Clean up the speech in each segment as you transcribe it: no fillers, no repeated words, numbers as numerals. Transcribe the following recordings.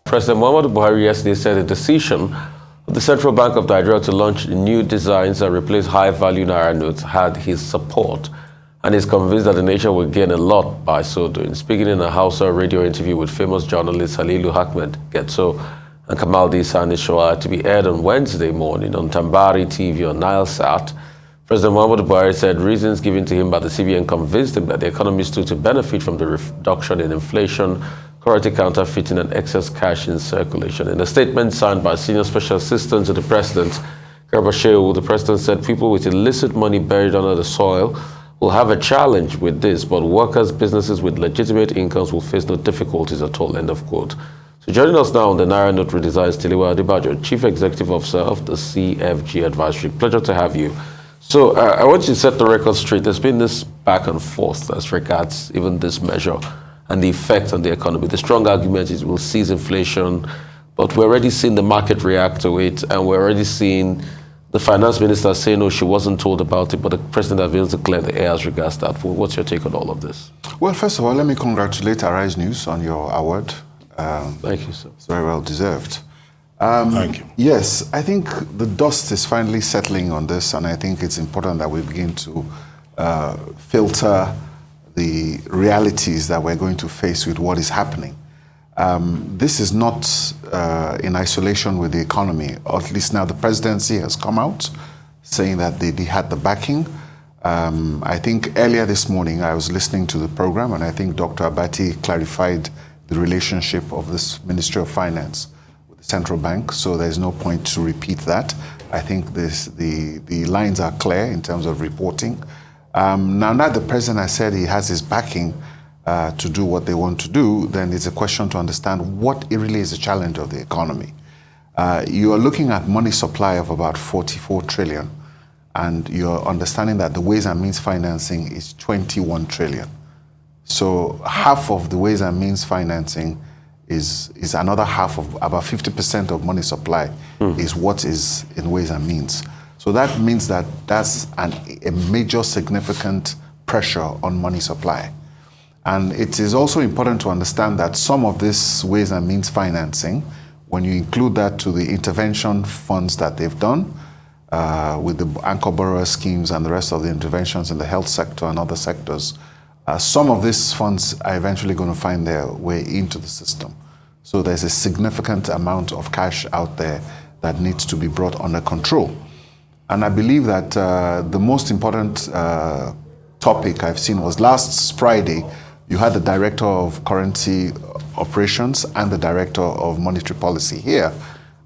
President Muhammadu Buhari yesterday said the decision of the Central Bank of Nigeria to launch new designs that replace high-value Naira notes had his support, and is convinced that the nation will gain a lot by so doing. Speaking in a Hausa radio interview with famous journalists Halilu Ahmed Getso and Kamaldi Sani Shoa to be aired on Wednesday morning on Tambari TV on Nilesat, President Muhammadu Buhari said reasons given to him by the CBN convinced him that the economy stood to benefit from the reduction in inflation, currency counterfeiting, and excess cash in circulation. In a statement signed by Senior Special Assistant to the President, Garba Shehu, the President said people with illicit money buried under the soil will have a challenge with this, but workers, businesses with legitimate incomes will face no difficulties at all, end of quote. So joining us now on the Naira Note Redesign is Tilewa Adebajo, Chief Executive Officer of the CFG Advisory. Pleasure to have you. So I want you to set the record straight. There's been this back and forth as regards even this measure and the effect on the economy. The strong argument is we'll seize inflation, but we're already seeing the market react to it, and we're already seeing the finance minister say, no, she wasn't told about it, but the president has been able to clear the air as regards that. What's your take on all of this? Well, first of all, let me congratulate Arise News on your award. Thank you, sir. It's very well deserved. Thank you. Yes, I think the dust is finally settling on this, and I think it's important that we begin to filter the realities that we're going to face with what is happening. This is not in isolation with the economy, or at least now the presidency has come out saying that they had the backing. I think earlier this morning I was listening to the program, and I think Dr. Abati clarified the relationship of this Ministry of Finance with the central bank, so there's no point to repeat that. I think the lines are clear in terms of reporting. Now that the president has said he has his backing to do what they want to do, then it's a question to understand what really is the challenge of the economy. You are looking at money supply of about 44 trillion, and you're understanding that the ways and means financing is 21 trillion. So half of the ways and means financing is another half of about 50% of money supply is what is in ways and means. So that means that that's a major significant pressure on money supply. And it is also important to understand that some of this ways and means financing, when you include that to the intervention funds that they've done with the anchor borrower schemes and the rest of the interventions in the health sector and other sectors, some of these funds are eventually going to find their way into the system. So there's a significant amount of cash out there that needs to be brought under control. And I believe that the most important topic I've seen was last Friday, you had the Director of Currency Operations and the Director of Monetary Policy here.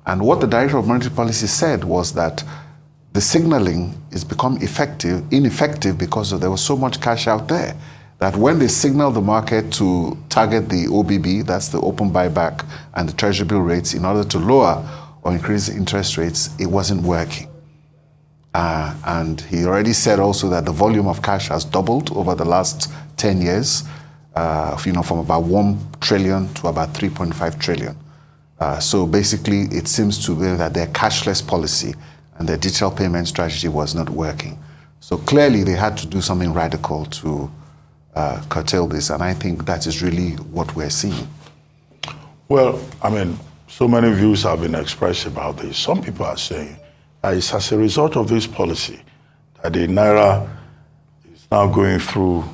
And what the Director of Monetary Policy said was that the signaling is become ineffective because there was so much cash out there that when they signal the market to target the OBB, that's the open buyback, and the treasury bill rates in order to lower or increase interest rates, it wasn't working. And he already said also that the volume of cash has doubled over the last 10 years, from about 1 trillion to about 3.5 trillion. So basically, it seems to be that their cashless policy and their digital payment strategy was not working. So clearly, they had to do something radical to curtail this, and I think that is really what we're seeing. Well, I mean, so many views have been expressed about this. Some people are saying that it's as a result of this policy that the Naira is now going through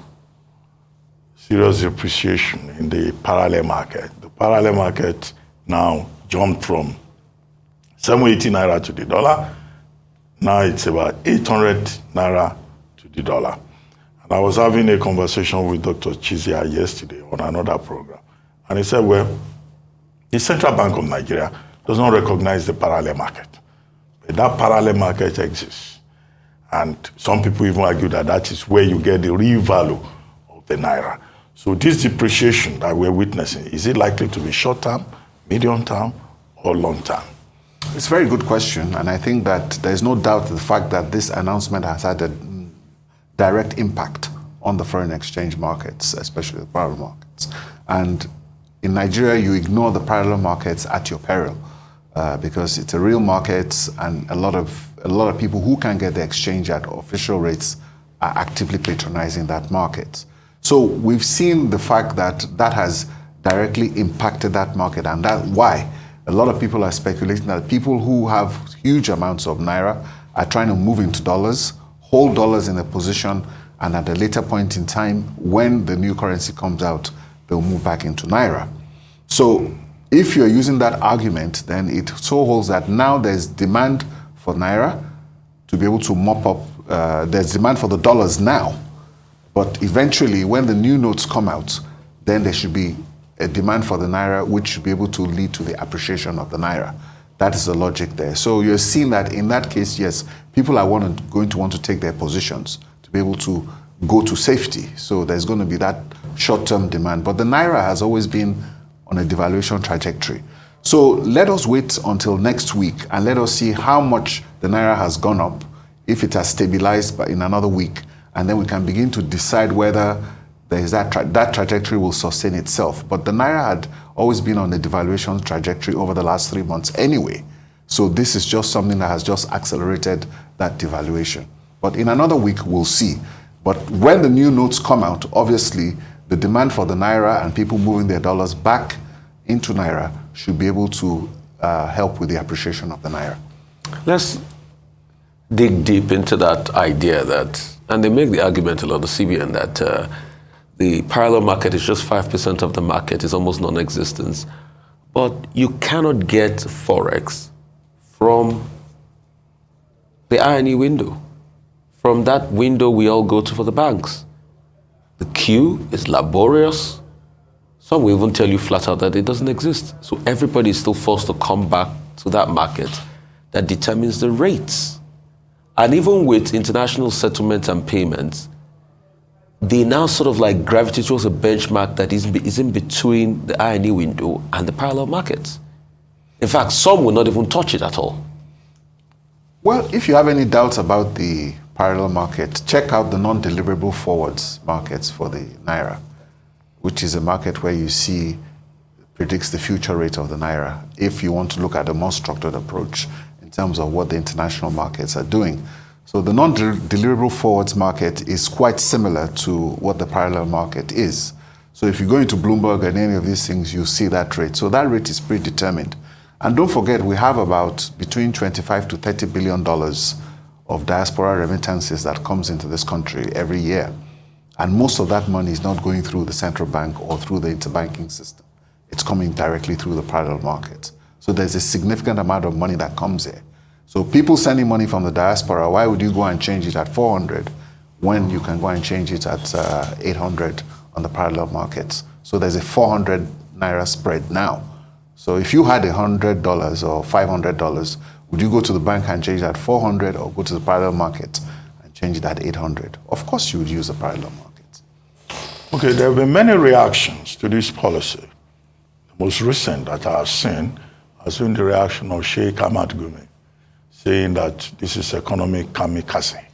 serious depreciation in the parallel market. The parallel market now jumped from 780 Naira to the dollar. Now it's about 800 Naira to the dollar. And I was having a conversation with Dr. Chizia yesterday on another program. And he said, well, the Central Bank of Nigeria does not recognize the parallel market. But that parallel market exists. And some people even argue that that is where you get the real value of the Naira. So this depreciation that we're witnessing, is it likely to be short-term, medium-term, or long-term? It's a very good question, and I think that there's no doubt the fact that this announcement has had a direct impact on the foreign exchange markets, especially the parallel markets. And in Nigeria, you ignore the parallel markets at your peril because it's a real market, and a lot of people who can get the exchange at official rates are actively patronizing that market. So we've seen the fact that that has directly impacted that market, and that's why a lot of people are speculating that people who have huge amounts of Naira are trying to move into dollars, hold dollars in a position, and at a later point in time, when the new currency comes out, they'll move back into Naira. So if you're using that argument, then it so holds that now there's demand for Naira to be able to mop up, there's demand for the dollars now, but eventually when the new notes come out, then there should be a demand for the Naira, which should be able to lead to the appreciation of the Naira. That is the logic there. So you're seeing that in that case, yes, people are going to want to take their positions to be able to go to safety. So there's going to be that short-term demand. But the Naira has always been on a devaluation trajectory. So let us wait until next week and let us see how much the Naira has gone up, if it has stabilized in another week, and then we can begin to decide whether there is that trajectory will sustain itself. But the Naira had always been on a devaluation trajectory over the last 3 months anyway. So this is just something that has just accelerated that devaluation. But in another week, we'll see. But when the new notes come out, obviously, the demand for the Naira and people moving their dollars back into Naira should be able to help with the appreciation of the Naira. Let's dig deep into that idea that, and they make the argument a lot, the CBN, that the parallel market is just 5% of the market, is almost non-existent. But you cannot get Forex from the I&E window. From that window we all go to for the banks. The queue is laborious. Some will even tell you flat out that it doesn't exist. So everybody is still forced to come back to that market that determines the rates. And even with international settlements and payments, they now sort of like gravitate towards a benchmark that is in between the I&E window and the parallel markets. In fact, some will not even touch it at all. Well, if you have any doubts about the parallel market, check out the non-deliverable forwards markets for the Naira, which is a market where you see predicts the future rate of the Naira, if you want to look at a more structured approach in terms of what the international markets are doing. So the non-deliverable forwards market is quite similar to what the parallel market is. So if you go into Bloomberg and any of these things, you see that rate. So that rate is predetermined. And don't forget, we have about between $25 to $30 billion of diaspora remittances that comes into this country every year. And most of that money is not going through the central bank or through the interbanking system. It's coming directly through the parallel market. So there's a significant amount of money that comes here. So people sending money from the diaspora, why would you go and change it at 400 when you can go and change it at 800 on the parallel markets? So there's a 400 Naira spread now. So if you had $100 or $500, would you go to the bank and change it at 400 or go to the parallel market and change it at 800? Of course you would use the parallel market. Okay, there have been many reactions to this policy. The most recent that I have seen has been the reaction of Sheikh Ahmad Gumi, saying that this is economic kamikaze,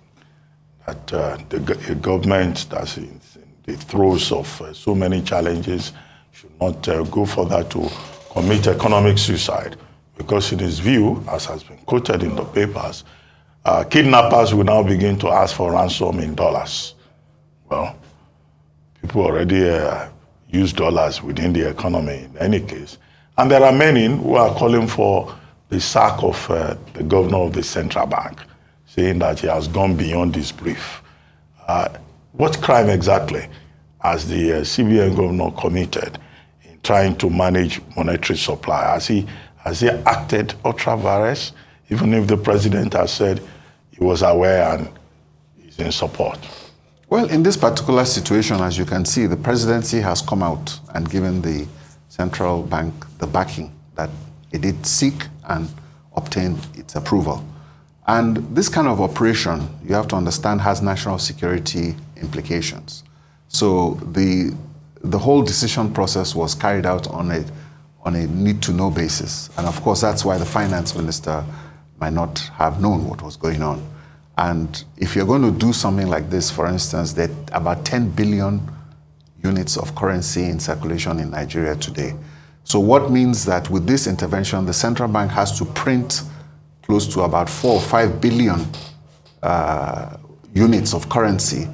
that the government that's in the throes of so many challenges should not go further to commit economic suicide, because in his view, as has been quoted in the papers, kidnappers will now begin to ask for ransom in dollars. Well, people already use dollars within the economy in any case. And there are many who are calling for the sack of the governor of the central bank, saying that he has gone beyond his brief. What crime exactly has the CBN governor committed in trying to manage monetary supply? Has he acted ultra vires, even if the president has said he was aware and is in support? Well, in this particular situation, as you can see, the presidency has come out and given the central bank the backing that it did seek and obtain its approval. And this kind of operation, you have to understand, has national security implications. So the whole decision process was carried out on a need-to-know basis. And of course, that's why the finance minister might not have known what was going on. And if you're going to do something like this, for instance, there are about 10 billion units of currency in circulation in Nigeria today. So what means that with this intervention, the central bank has to print close to about 4 or 5 billion units of currency.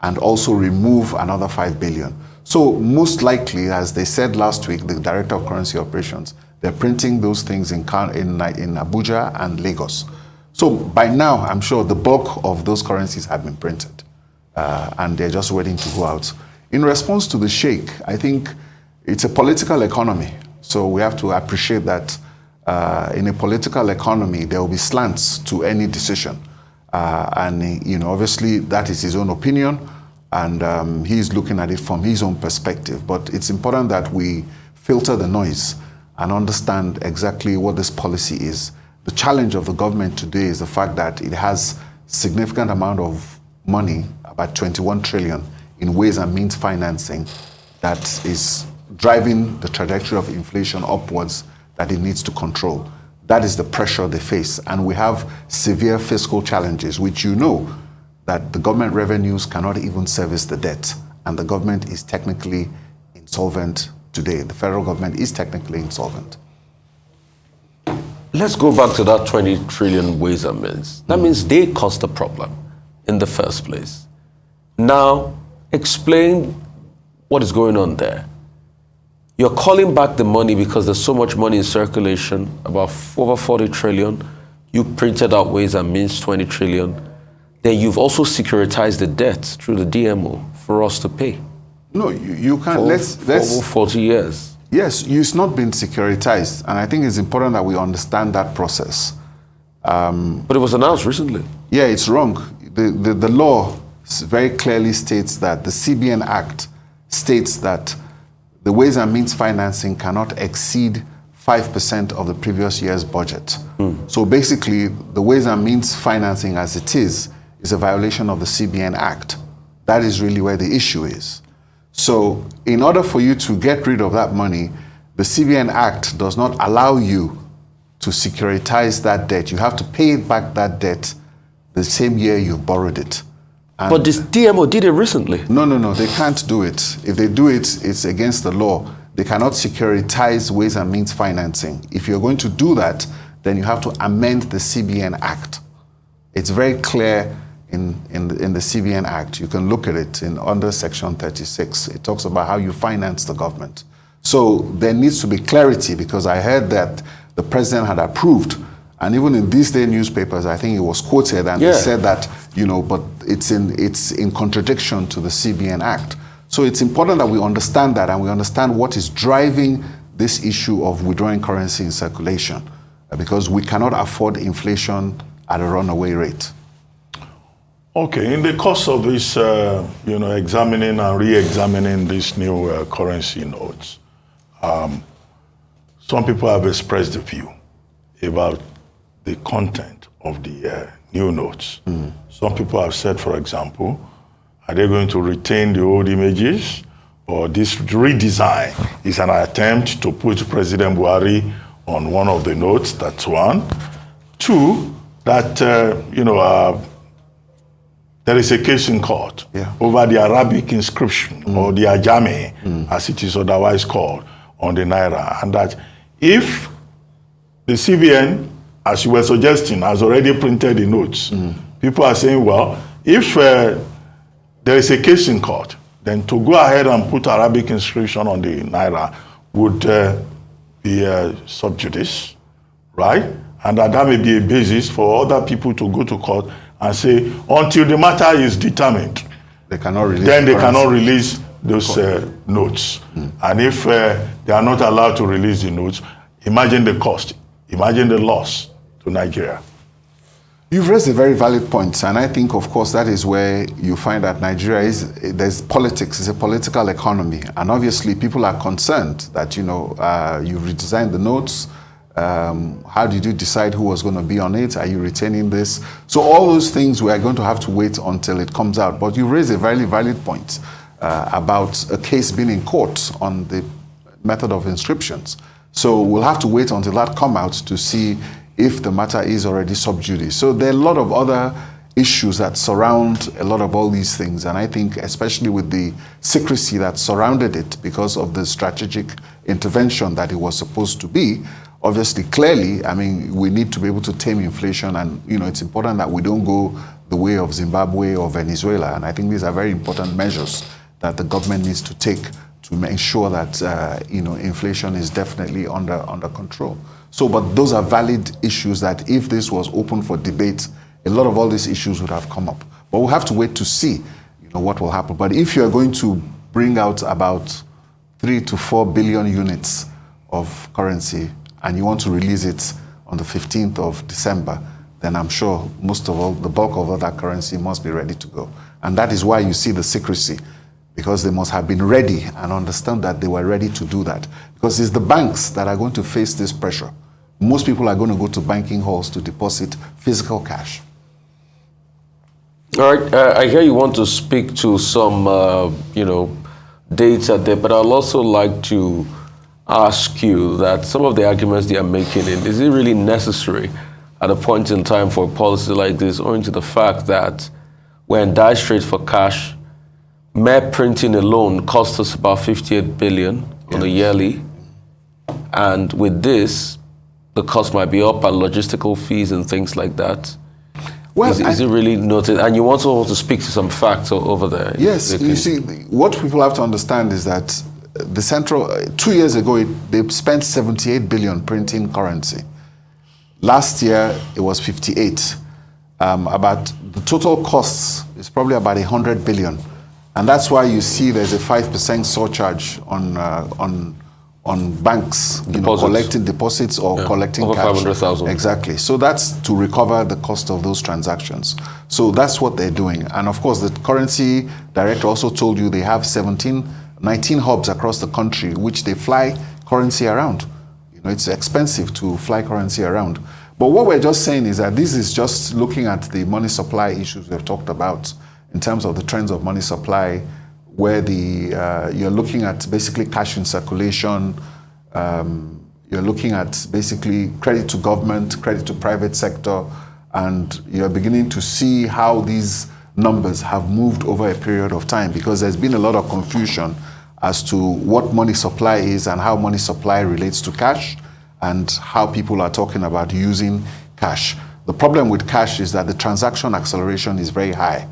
and also remove another 5 billion. So most likely, as they said last week, the Director of Currency Operations, they're printing those things in Abuja and Lagos. So by now, I'm sure the bulk of those currencies have been printed, and they're just waiting to go out. In response to the Sheikh, I think it's a political economy. So we have to appreciate that in a political economy, there will be slants to any decision. And obviously that is his own opinion, and he's looking at it from his own perspective. But it's important that we filter the noise and understand exactly what this policy is. The challenge of the government today is the fact that it has significant amount of money, about 21 trillion, in ways and means financing that is driving the trajectory of inflation upwards that it needs to control. That is the pressure they face. And we have severe fiscal challenges, which that the government revenues cannot even service the debt. And the government is technically insolvent today. The federal government is technically insolvent. Let's go back to that 20 trillion ways and means. That means they caused the problem in the first place. Now, explain what is going on there. You're calling back the money because there's so much money in circulation, about over 40 trillion. You printed out ways and means 20 trillion. Then you've also securitized the debt through the DMO for us to pay. No, you can't. For over 40 years. Yes, it's not been securitized, and I think it's important that we understand that process. But it was announced recently. Yeah, it's wrong. The law very clearly states that the CBN Act states that the ways and means financing cannot exceed 5% of the previous year's budget. So basically, the ways and means financing as it is a violation of the CBN Act. That is really where the issue is. So in order for you to get rid of that money, the CBN Act does not allow you to securitize that debt. You have to pay back that debt the same year you borrowed it. And but this DMO did it recently. No, they can't do it. If they do it, it's against the law. They cannot securitize ways and means financing. If you're going to do that, then you have to amend the CBN Act. It's very clear in the CBN Act. You can look at it under Section 36. It talks about how you finance the government. So there needs to be clarity, because I heard that the president had approved, and even in these day newspapers, I think it was quoted, and they said that, but it's in contradiction to the CBN Act. So it's important that we understand that, and we understand what is driving this issue of withdrawing currency in circulation, because we cannot afford inflation at a runaway rate. Okay, in the course of this, examining and re-examining these new currency notes, some people have expressed a view about the content of the new notes. Some people have said, for example, are they going to retain the old images, or this redesign is an attempt to put President Buhari on one of the notes? That's one. Two, that, there is a case in court over the Arabic inscription, or the Ajami, as it is otherwise called, on the Naira. And that if the CBN, as you were suggesting, has already printed the notes, people are saying, well, if there is a case in court, then to go ahead and put Arabic inscription on the Naira would be sub judice, right? And that may be a basis for other people to go to court and say, until the matter is determined, they cannot release then they cannot release those notes. And if they are not allowed to release the notes, imagine the cost, imagine the loss to Nigeria. You've raised a very valid point, and I think, of course, that is where you find that Nigeria there's politics, it's a political economy, and obviously people are concerned that, you redesigned the notes. How did you decide who was going to be on it? Are you retaining this? So all those things, we are going to have to wait until it comes out. But you raise a very valid point about a case being in court on the method of inscriptions. So we'll have to wait until that comes out to see if the matter is already sub judice. So there are a lot of other issues that surround a lot of all these things. And I think especially with the secrecy that surrounded it because of the strategic intervention that it was supposed to be, obviously, clearly, I mean, we need to be able to tame inflation, and, it's important that we don't go the way of Zimbabwe or Venezuela. And I think these are very important measures that the government needs to take to ensure that inflation is definitely under control. So, but those are valid issues that if this was open for debate, a lot of all these issues would have come up. But we'll have to wait to see, what will happen. But if you're going to bring out about 3 to 4 billion units of currency and you want to release it on the 15th of December, then I'm sure the bulk of all that currency must be ready to go. And that is why you see the secrecy, because they must have been ready and understand that they were ready to do that. Because it's the banks that are going to face this pressure. Most people are going to go to banking halls to deposit physical cash. All right, I hear you want to speak to some, data there, but I'd also like to ask you that some of the arguments they are making, is it really necessary at a point in time for a policy like this, owing to the fact that we're in dire straits for cash? Mere printing alone costs us about 58 billion on a yearly, and with this, the cost might be up and logistical fees and things like that. Well, is it really noted? And you also want to speak to some facts over there. Yes, you see, what people have to understand is that the central, 2 years ago, they spent 78 billion printing currency. Last year, it was 58. About the total costs is probably about 100 billion. And that's why you see there's a 5% surcharge on banks, collecting deposits or collecting over cash. 500,000. Exactly. So that's to recover the cost of those transactions. So that's what they're doing. And of course, the currency director also told you they have 19 hubs across the country, which they fly currency around. It's expensive to fly currency around. But what we're just saying is that this is just looking at the money supply issues we've talked about in terms of the trends of money supply, where you're looking at basically cash in circulation, you're looking at basically credit to government, credit to private sector, and you're beginning to see how these numbers have moved over a period of time, because there's been a lot of confusion as to what money supply is and how money supply relates to cash and how people are talking about using cash. The problem with cash is that the transaction acceleration is very high,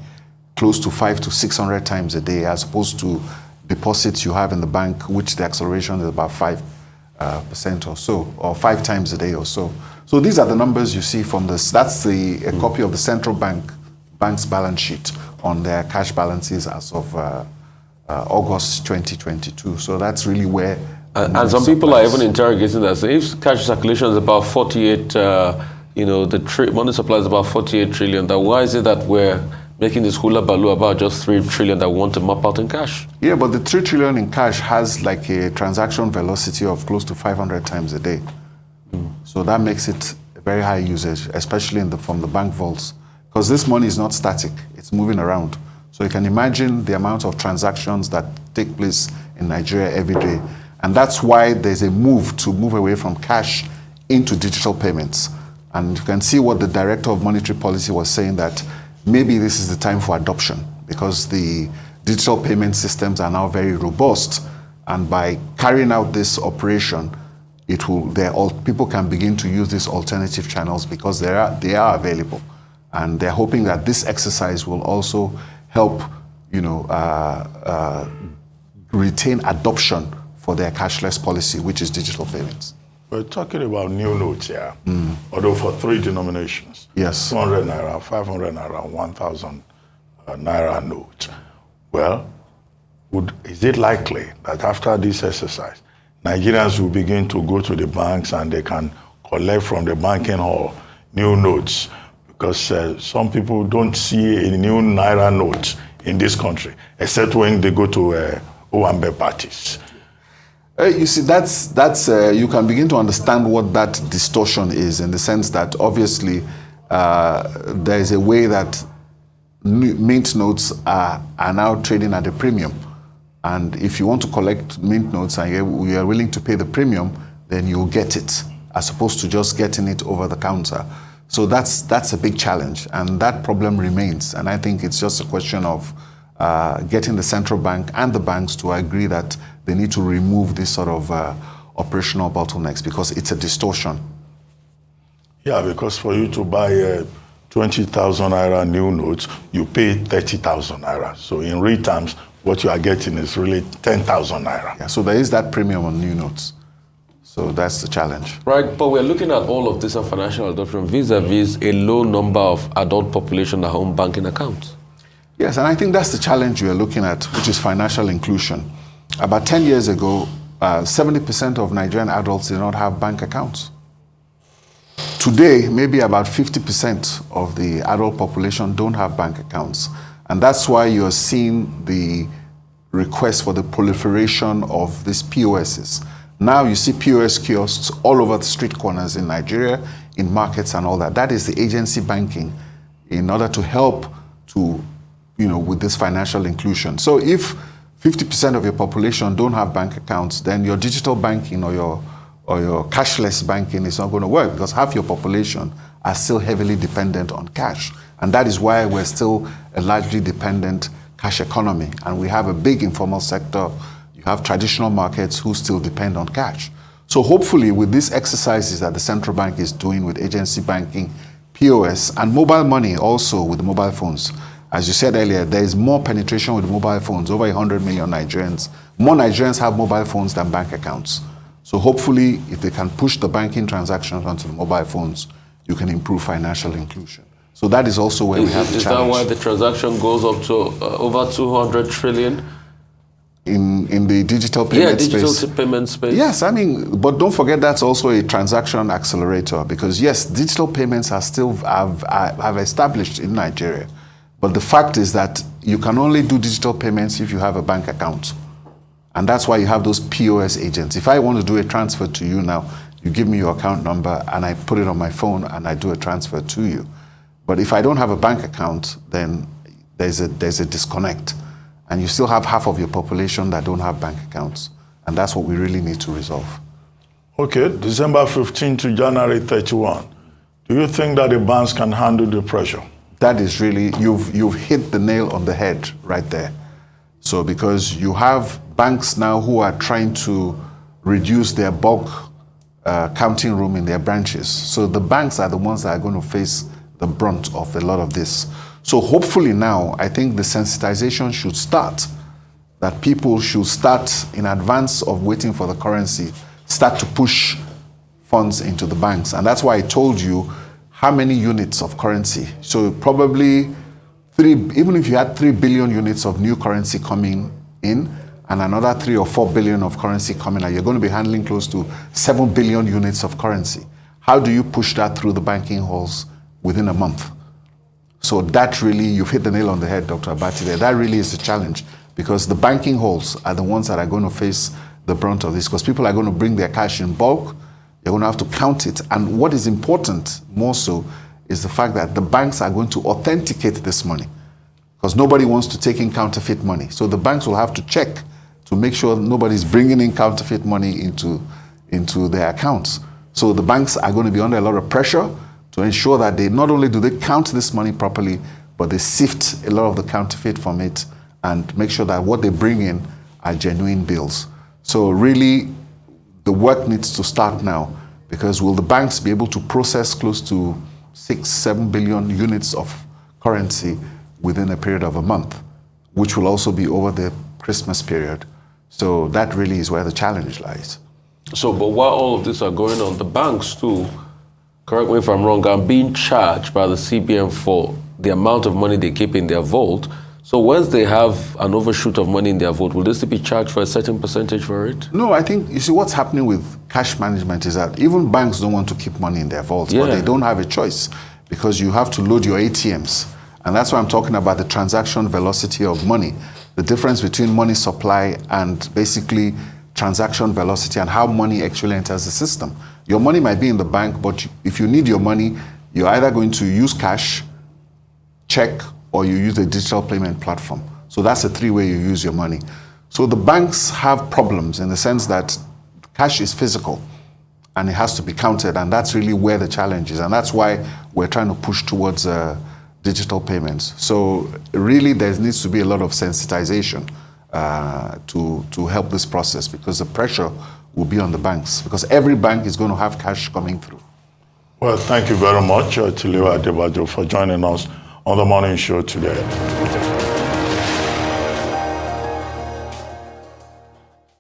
close to 500 to 600 times a day, as opposed to deposits you have in the bank, which the acceleration is about 5% or so, or 5 times a day or so. So these are the numbers you see from this. That's a copy of the central bank's balance sheet on their cash balances as of August 2022. So that's really where. And some people are even interrogating that. So if cash circulation is about 48, the money supply is about 48 trillion, then why is it that we're making this hula baloo about just 3 trillion that we want to map out in cash? Yeah, but the 3 trillion in cash has like a transaction velocity of close to 500 times a day. So that makes it a very high usage, especially from the bank vaults, because this money is not static, it's moving around. So you can imagine the amount of transactions that take place in Nigeria every day. And that's why there's a move to move away from cash into digital payments. And you can see what the Director of Monetary Policy was saying, that maybe this is the time for adoption, because the digital payment systems are now very robust. And by carrying out this operation, people can begin to use these alternative channels because they are available. And they're hoping that this exercise will also help, retain adoption for their cashless policy, which is digital payments. We're talking about new notes here, although for 3 denominations. Yes. 200 Naira, 500 Naira, 1,000 Naira note. Well, is it likely that after this exercise, Nigerians will begin to go to the banks and they can collect from the banking hall new notes? Because some people don't see a new Naira note in this country, except when they go to Owambe parties. You see, that's you can begin to understand what that distortion is, in the sense that obviously there is a way that mint notes are now trading at a premium. And if you want to collect mint notes and you are willing to pay the premium, then you'll get it, as opposed to just getting it over the counter. So that's a big challenge, and that problem remains. And I think it's just a question of getting the central bank and the banks to agree that they need to remove this sort of operational bottlenecks, because it's a distortion. Yeah, because for you to buy 20,000 naira new notes, you pay 30,000 naira. So in real terms, what you are getting is really 10,000 naira. Yeah, so there is that premium on new notes. So that's the challenge. Right, but we're looking at all of this on financial adoption vis-a-vis a low number of adult population that own banking accounts. Yes, and I think that's the challenge you're looking at, which is financial inclusion. About 10 years ago, 70% of Nigerian adults did not have bank accounts. Today, maybe about 50% of the adult population don't have bank accounts. And that's why you're seeing the request for the proliferation of these POSs. Now you see POS kiosks all over the street corners in Nigeria, in markets and all that. That is the agency banking in order to help to, with this financial inclusion. So if 50% of your population don't have bank accounts, then your digital banking or your cashless banking is not going to work, because half your population are still heavily dependent on cash. And that is why we're still a largely dependent cash economy. And we have a big informal sector. You have traditional markets who still depend on cash. So hopefully with these exercises that the central bank is doing with agency banking, POS, and mobile money also with the mobile phones. As you said earlier, there is more penetration with mobile phones, over 100 million Nigerians. More Nigerians have mobile phones than bank accounts. So hopefully, if they can push the banking transactions onto the mobile phones, you can improve financial inclusion. So that is also where we have the challenge. Is that why the transaction goes up to over 200 trillion? In the digital payment space? Yeah, digital payment space. Yes, but don't forget that's also a transaction accelerator, because yes, digital payments are still have established in Nigeria. But the fact is that you can only do digital payments if you have a bank account. And that's why you have those POS agents. If I want to do a transfer to you now, you give me your account number and I put it on my phone and I do a transfer to you. But if I don't have a bank account, then there's a disconnect. And you still have half of your population that don't have bank accounts. And that's what we really need to resolve. Okay, December 15 to January 31. Do you think that the banks can handle the pressure? That is really, you've hit the nail on the head right there. So because you have banks now who are trying to reduce their bulk counting room in their branches. So the banks are the ones that are going to face the brunt of a lot of this. So hopefully now, I think the sensitization should start, that people should start in advance of waiting for the currency, start to push funds into the banks. And that's why I told you how many units of currency. So probably even if you had 3 billion units of new currency coming in and another 3 or 4 billion of currency coming out, you're going to be handling close to 7 billion units of currency. How do you push that through the banking halls within a month? So that really, you've hit the nail on the head, Dr. Abati, there. That really is the challenge, because the banking halls are the ones that are going to face the brunt of this, because people are going to bring their cash in bulk. You're going to have to count it. And what is important more so is the fact that the banks are going to authenticate this money, because nobody wants to take in counterfeit money. So the banks will have to check to make sure nobody's bringing in counterfeit money into their accounts. So the banks are going to be under a lot of pressure to ensure that they not only do they count this money properly, but they sift a lot of the counterfeit from it and make sure that what they bring in are genuine bills. So really, the work needs to start now, because will the banks be able to process close to 6-7 billion units of currency within a period of a month, which will also be over the Christmas period. So that really is where the challenge lies. So, but while all of this are going on, the banks too, correct me if I'm wrong, are being charged by the CBN for the amount of money they keep in their vault. So once they have an overshoot of money in their vault, will they still be charged for a certain percentage for it? No, I think, you see, what's happening with cash management is that even banks don't want to keep money in their vaults, but they don't have a choice, because you have to load your ATMs. And that's why I'm talking about the transaction velocity of money, the difference between money supply and basically transaction velocity and how money actually enters the system. Your money might be in the bank, but if you need your money, you're either going to use cash, check, or you use a digital payment platform. So that's the 3-way you use your money. So the banks have problems in the sense that cash is physical and it has to be counted, and that's really where the challenge is. And that's why we're trying to push towards digital payments. So really there needs to be a lot of sensitization to help this process, because the pressure will be on the banks, because every bank is going to have cash coming through. Well, thank you very much, Tilewa Adebajo, for joining us on the morning show today.